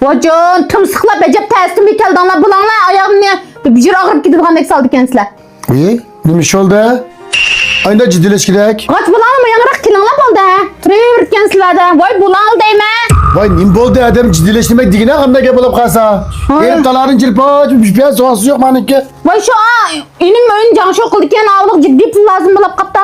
Vajon, tımsıqlab əcəb təsirmi keldanlar bulanlar ayağımni bir jir ağrıb gididigandek saldı ekensizlar. Nima ish oldi? Ayda jiddilash kerak. G'och bulanmi yangroq kelinglar bo'ldi. Turaverib ekensizlarda. Voy bulan deyman. Voy nim bo'ldi adam jiddilash demak degina qanday gap bo'lib qolsa. Erib talaring jilpoch, bishpiya so'zi yo'q meniki. Voy shu inim ön jansho qildigan avliq jiddiy pul lazım bo'lib qopta.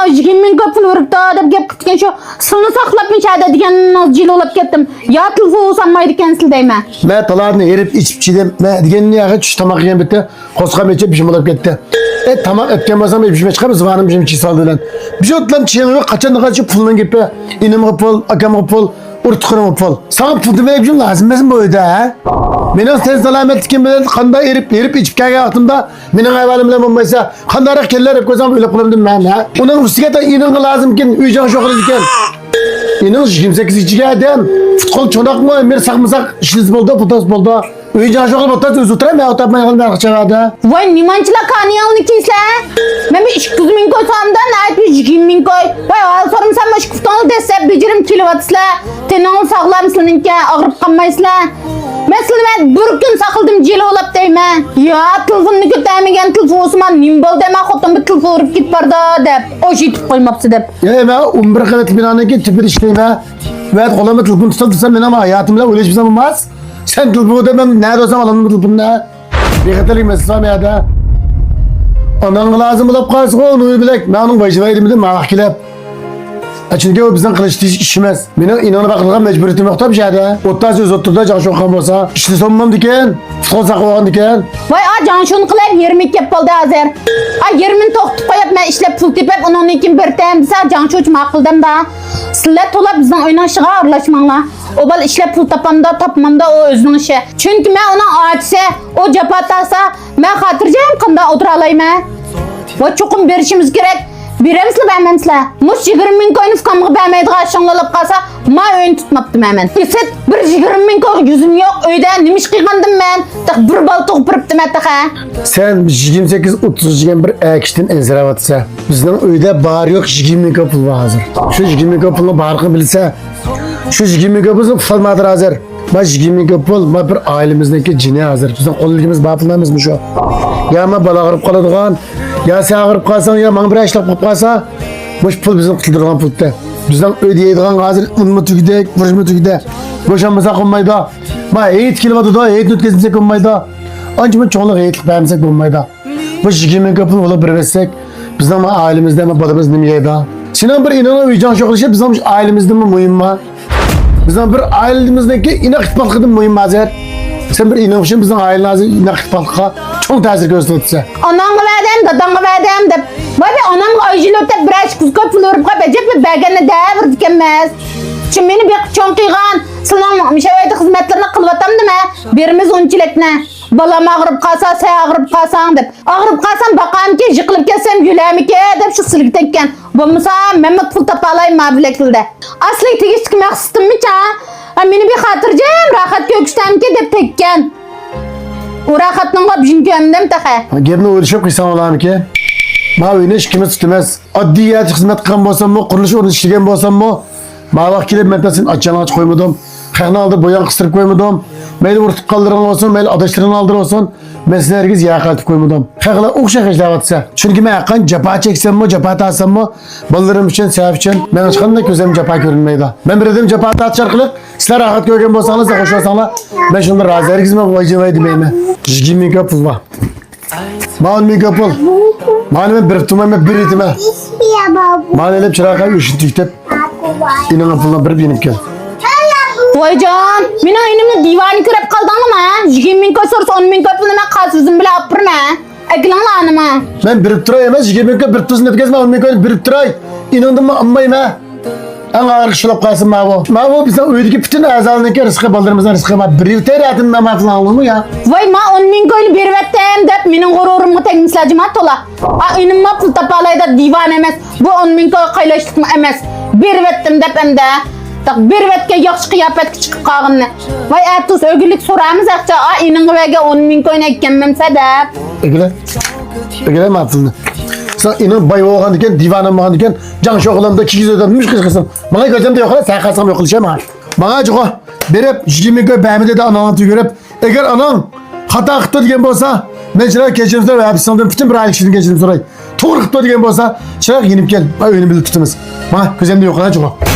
20 ming pul uribdi deb gap qilgan shu silni saqlab mechada degan jil olib ketdim. Ya telefon olsamaydi ekansiz deyman. Men talarni erib ichib chidim. Men deganni yaxshi tush tomoq yegan bitta qo'sqam ichib bishim bo'lib ketdi. Tomoq etgan bo'lsam bishim chiqamiz zavanim bishim chi soldilar. Bijotlam chiyani qachon puldan gepi. Inimga pul, akamga pul. Urtqırım pul. Sana pul demek için lazım mısın bu öde ha? Benim sen selametlikim bilen kanda erip içip gelgen aklımda benim evvelimle olmaysa kandarak keller hep gözüm öyle kılımdım ben ha. Onun üstüne de inin lazım ki uyucan şokulu diken. İnin 28 içi adam. Futkol çonak mı? Emir sakmısak işiniz buldu, putas buldu. Uyucan şokulu putas özü oturayım ya otapmaya kalın akçavada. Vay nimançıla kaniyalını kiyse? Ben bir 200 min koy samdan ait bir 20 min koy. Vay al sorum sen baş kuftanı dese becerim kilovatısla. Tenanı sağlam seninki ağırıp kalmaysla. Mesela ben bir gün sakıldım jeli olap deyman. Ya telefonunu kötəmegen telefonsman nim bol deme xotum bir telefon urip git barda dep. O şey tip koymapsı dep. Ya ben 11 kavet binanaki tüpür işleyme. Ve kolama telefon tutursam ben ama hayatımda öyle hiçbir zaman olmaz. Sen telefonu demem nerede olsam alalım telefonu ne? Bir katalık mesafem ya da. Ondan lazım olup kalsın onu bilek. Ben onun başına elimde mağak kilep. Çünkü o bizden kılıç işimiz. Benim inanı bakılgan mecburiyetim yok tabi şeyde. Otta söz oturda can şokan olsa. İşte sonmam diken. Futbol sakı olan diken. Vay can şunu kılayıp 20 kep boldu hazır. 20 toqtup koyup ben işlep pul tepep onun için bir temdisa can şu uçma akıldım da. Sizler tola bizden oynaşığa arlaşmanla. O bal işlep pul tapamda tapmamda o özünün işi. Çünkü ben ona açsa o capatasa ben hatırlayacağım kında oturalayım ha. Vay çokum berişimiz gerek. Biremizle vermemizle. Muş 20 min koyun fkamı vermeydi aşağılalıp kalsa ma ön tutmaptım hemen. Üset bir 20 min koyun yüzün yok öyden nimiş kıygandım ben. Tak bir bal toğupırıptım etek ha. Sen 28-30 bir ekiştin enziravatsa. Bizden öyde bağır yok 20 min pul var hazır. Şu 20 min pulunu bağırkı bilse. Şu 20 min pulunu falmadır hazır. Ma 20 min pul ma bir ailemizdeki cini hazır. Bizden kolluğumuz bağırtılmamız mı şu? Ya ma bala ağırıp kalıdığın. Ya sen ağırıp kalsan ya bana bir açlık yapıp kalsa boş pul bizim kıldırılan pulda. Bizden ödeyediğin hazır unmu tüküdek, vuruşmu tüküdek. Boşanmasak olmaydı. Ma eğit kilmadı da, eğit nütkesinsek olmaydı. Ancak ben çoğunluk eğitlik beğenmesek olmaydı. Boş 20 kapını olup bir versek bizden ailemizde mi badımız nemiyeydi. Sinan bir inanı uyucan şoklaşıp bizden ailemizde mi mühim mi? Bizden bir ailemizdeki inak itbalkıdın mühim hazır. Sen bir inanmışsın bizden ailenizde inak itbalkıda çok tesir gösterdi. Anamı verdim, dadamı verdim de. Vay be anam ayıcılıkta biraz kuzga pul örüp kapacak ve belgene devir dikemez. Şimdi beni bir çok kıygan, sınav müşaviyeti hizmetlerine kılvatam değil mi? Birimiz onçiletine. Balam ağırıp kalsa, sen ağırıp kalsan dep. Ağırıp kalsam bakayım ki, yıkılıp kessem güleyim ki dep şu silik tekken. Bulmasa Mehmet pul tapalayım mavilekilde. Aslı tegiştik maksıtım mı ça? Beni bir hatırcayım, rahat göküştem ki dep tekken. O rahatının da bizim gömdüm tehe. Gebni uğraşıp kıysan olayım ki. Ma öyle hiç kime tutumaz. Adliyat hizmet kan bolsam mı, kuruluş orada işleyen bolsam mı? Ma vak kilip mentasin açan aç koymadım. Kayna aldır boyan kıstırıp koymadım. Meyli vurtup kaldıran olsun, meyli adaşlarını aldır olsun. Ben size herkes yağa katıp koymadım. Kayla okşak işlevatsa. Çünkü ben yakan capa çeksem mi, capa atsam mı? Ballarım için, sevap için. Ben açkanım da gözlerim capa görünmeydi. Ben bir dedim capa atçar kılıp. Sizler rahat görgen bolsanız da hoş olsanlar. Ben şunları razı herkes mi vacivaydı beyime. 20 min pul var. Ma 10 min pul. Malum bir tutmam bir itime. Malum hep çırağa üşüt tüktep. İnanın puluna bir binip gel. Vay can, mina inimni divani kirep kaldım ama 20 min koy sorusu 10 min koy pulunu ben kalsızım bile apırma. Eklanla anıma. Ben birip duray emez 20 min koy bir tuzun etkizme 10 min koy birip duray. İnandım mı ammayım ha. En ağır kışılıp kalsın mavu. Mavu bize uydaki bütün azalındaki rızkı baldırımızdan rızkı ma bir teriyatında ma falan olur mu ya? Vay ma 10 min koyunu bir vettem dep minin gururumu tekmislacım ha tola. İnim ma pul tapalayda divan emez. Bu 10 min koy kaylaştık mı emez. Bir vettim dep hem de. Tak bir vetke yaxşı kıyafet çıkıp kalgınne. Vay atus ögülük soramız akça. İnin güvege 10 min koyunu ekkemmemse dep. Egele mi atıldı? Sen inan bay olgan diken, divanım olgan diken, can şoğulamda 200 ödenmiş kızkısın. Bana gözümde yok sen kalsam yok olacağım ha. Bana çok berip 20 koy bämi dedi ananı tügürüp. Eğer anan hata qıptı degen bolsa, men çırak kechirim soray, hapisinden bütün bir aylık işini kechirim soray. To'g'ri qıptı degen bolsa, çırak yenip gel. Bak oyunu bilib tutimiz. Bak, ko'zimda yo'q, ana ço'q.